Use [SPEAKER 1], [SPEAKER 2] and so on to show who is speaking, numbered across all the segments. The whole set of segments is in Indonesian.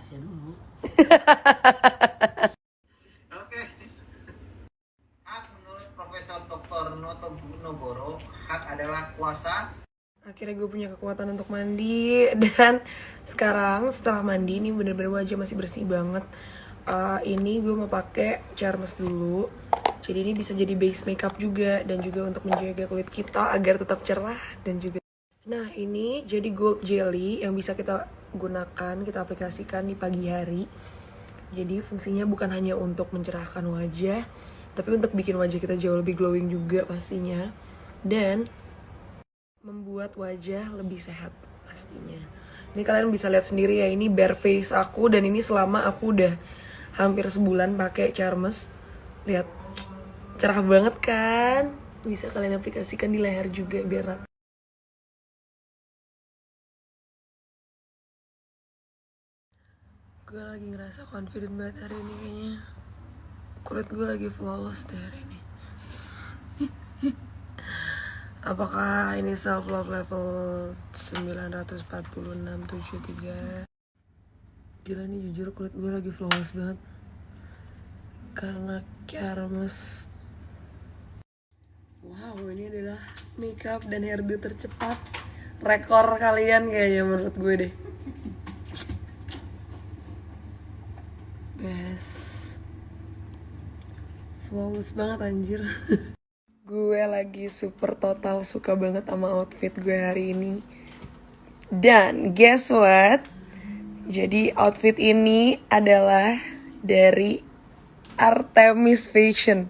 [SPEAKER 1] rahasia dulu. Oke. Hak menurut Profesor Dr. Noto Nogoro, hak adalah kuasa.
[SPEAKER 2] Akhirnya gue punya kekuatan untuk mandi. Dan sekarang setelah mandi ini bener-bener wajah masih bersih banget. Ini gue mau pakai Charmes dulu. Jadi ini bisa jadi base makeup juga, dan juga untuk menjaga kulit kita agar tetap cerah dan juga. Nah ini jadi gold jelly yang bisa kita gunakan, kita aplikasikan di pagi hari. Jadi fungsinya bukan hanya untuk mencerahkan wajah, tapi untuk bikin wajah kita jauh lebih glowing juga pastinya. Dan membuat wajah lebih sehat pastinya. Ini kalian bisa lihat sendiri ya, ini bare face aku, dan ini selama aku udah hampir sebulan pakai Charmes. Lihat, cerah banget kan? Bisa kalian aplikasikan di leher juga biar rata. Gue lagi ngerasa confident banget hari ini kayaknya. Kulit gue lagi flawless deh hari ini. Apakah ini self love level 94673? Gila nih, jujur kulit gue lagi flawless banget karena Charmes. Wow, ini adalah makeup dan hairdo tercepat rekor kalian kayaknya menurut gue deh. Best, flawless banget anjir. Gue lagi super total suka banget sama outfit gue hari ini. Dan guess what? Jadi outfit ini adalah dari Artemis Fashion.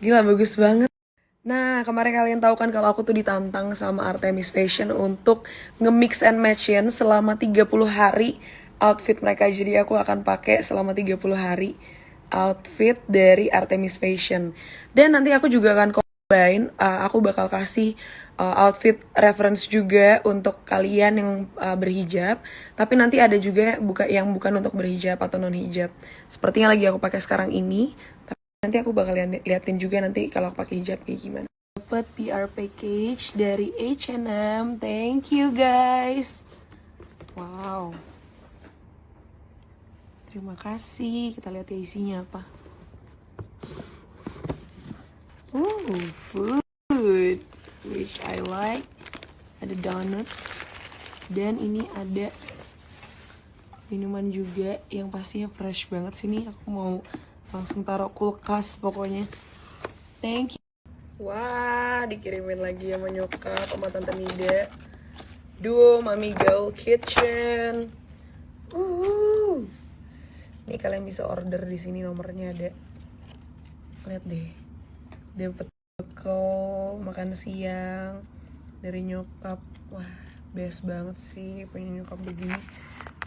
[SPEAKER 2] Gila, bagus banget. Nah, kemarin kalian tahu kan kalau aku tuh ditantang sama Artemis Fashion untuk nge-mix and match-in selama 30 hari outfit mereka. Jadi aku akan pakai selama 30 hari outfit dari Artemis Fashion. Dan nanti aku juga akan combine, aku bakal kasih outfit reference juga untuk kalian yang berhijab. Tapi nanti ada juga yang bukan untuk berhijab atau non hijab. Sepertinya lagi aku pakai sekarang ini. Nanti aku bakal liatin juga nanti kalau aku pakai hijab kayak gimana. Dapat PR package dari H&M. Thank you guys. Wow. Terima kasih. Kita lihat ya isinya apa. Food, which I like. Ada donuts. Dan ini ada minuman juga yang pastinya fresh banget sini. Aku mau langsung taruh kulkas pokoknya. Thank you. Wah, dikirimin lagi sama nyokap sama tante Nida. Duo Mami Girl Kitchen. Ini kalian bisa order di sini, nomornya ada. Lihat deh. Dapat bekal makan siang dari nyokap. Wah, best banget sih punya nyokap begini.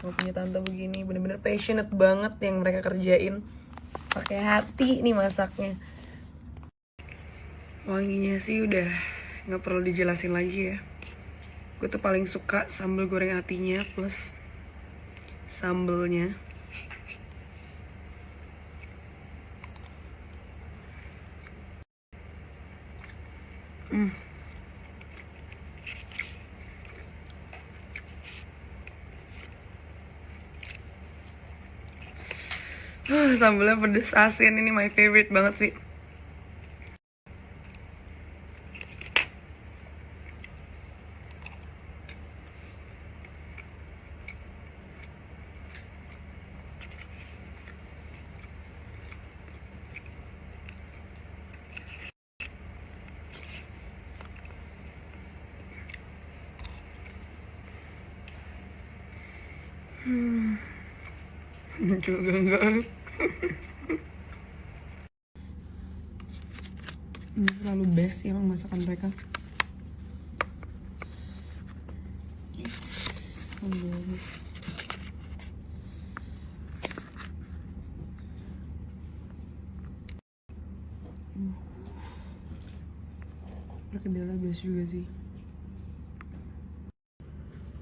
[SPEAKER 2] Mau punya tante begini, bener-bener passionate banget yang mereka kerjain. Pakai hati nih masaknya. Wanginya sih udah gak perlu dijelasin lagi ya. Gue tuh paling suka sambal goreng hatinya plus sambelnya. Sambelnya pedes asin, ini my favorite banget sih. Juga enggak. Ini terlalu best sih emang masakan mereka. Perkedelnya best juga sih.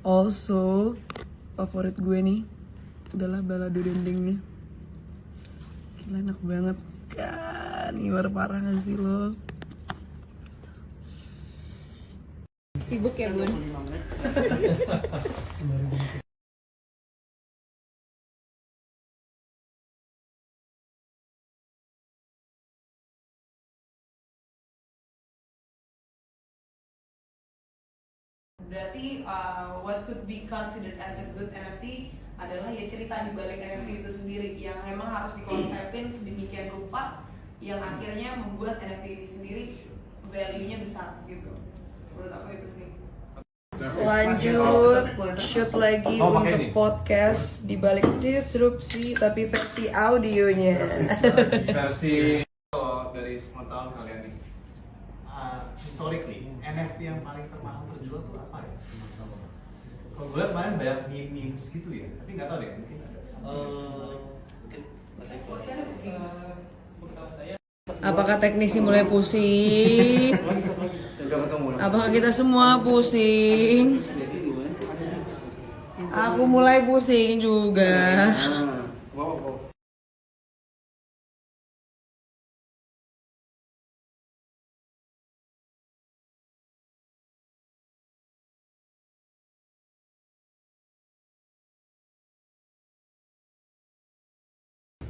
[SPEAKER 2] Also, favorit gue nih adalah balado dendengnya. Gila, enak banget kan. Ngiler parah gak sih lo?
[SPEAKER 3] Sibuk ya Bun?
[SPEAKER 2] Berarti what could be considered as a good NFT adalah ya cerita di balik NFT itu sendiri yang memang harus dikonsepin sedemikian rupa yang akhirnya membuat NFT ini sendiri value-nya besar gitu. Menurut aku itu sih. Lanjut shoot lagi untuk podcast di balik disrupsi tapi versi audionya.
[SPEAKER 4] Versi dari sepengetahuan kalian nih, historically NFT yang paling termahal terjual tuh apa ya? Kalau gue lihat kemarin banyak memes gitu ya, tapi nggak tahu deh, mungkin ada
[SPEAKER 2] Apakah teknisi mulai pusing? Apakah kita semua pusing? Aku mulai pusing juga.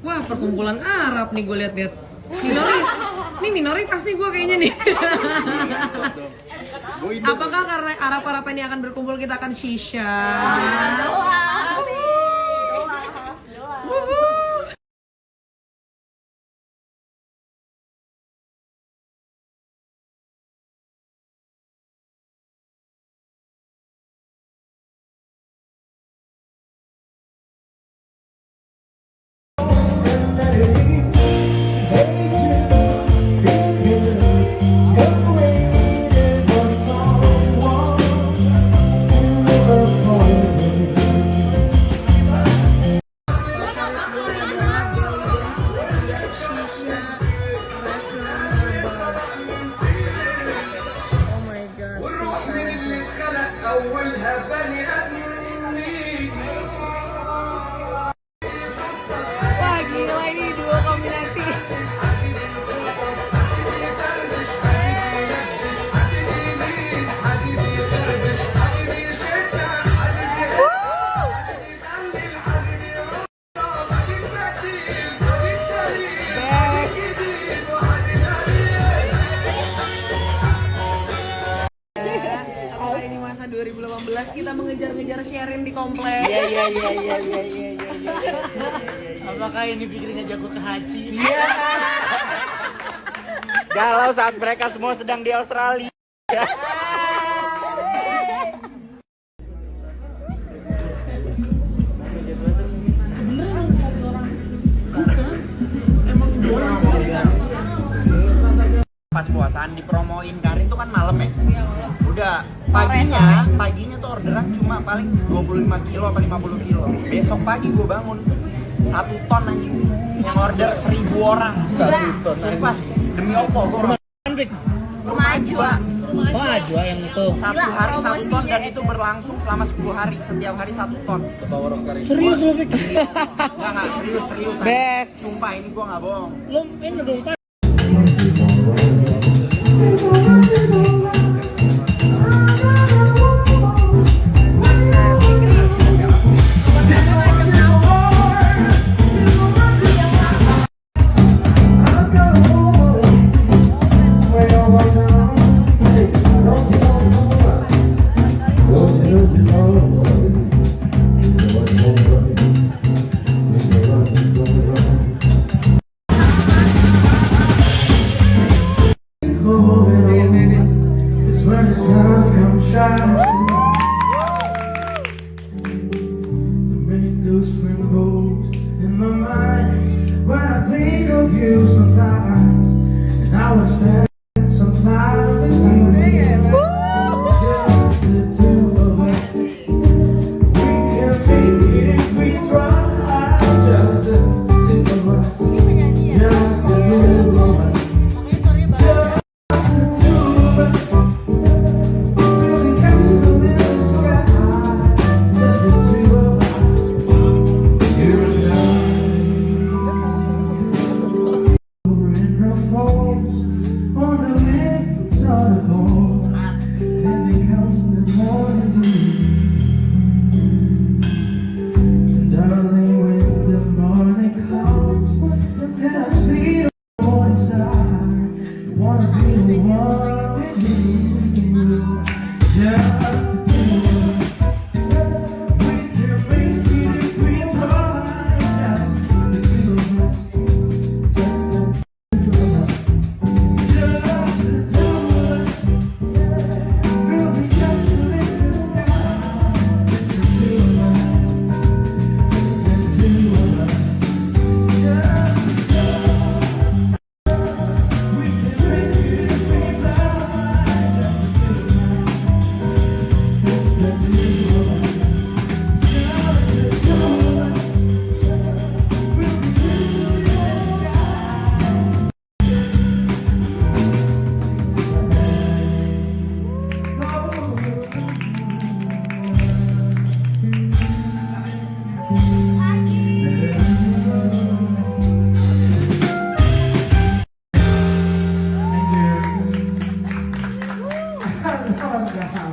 [SPEAKER 2] Wah, perkumpulan Arab nih gue lihat-lihat. Minoritas nih gue kayaknya nih. Apakah karena Arab-Arab ini akan berkumpul kita akan shisha? Wah gila ini dua kombinasi. Apakah ini masa 2018 kita mengejar-ngejar Sherin di komplek?
[SPEAKER 5] Iya. Apakah ini pikirnya jago ke haji? Iya. Galau saat mereka semua sedang di Australia. Pas puasaan dipromoin Karin tuh kan malam ya. Udah paginya tuh orderan cuma paling 25 kilo atau 50 kilo. Besok pagi gue bangun 1 ton anjing. Yang order 1000 orang. 1 ton. Sumpah demi opo gue. Rumah Ajwa. Oh Ajwa yang itu. 1 hari 1 ton dan itu berlangsung selama 10 hari. Setiap hari 1 ton. Serius lu Fik? Enggak serius.
[SPEAKER 2] Best.
[SPEAKER 5] Sumpah ini gue nggak bohong. Lu ini dong.
[SPEAKER 6] Building castles Enggak.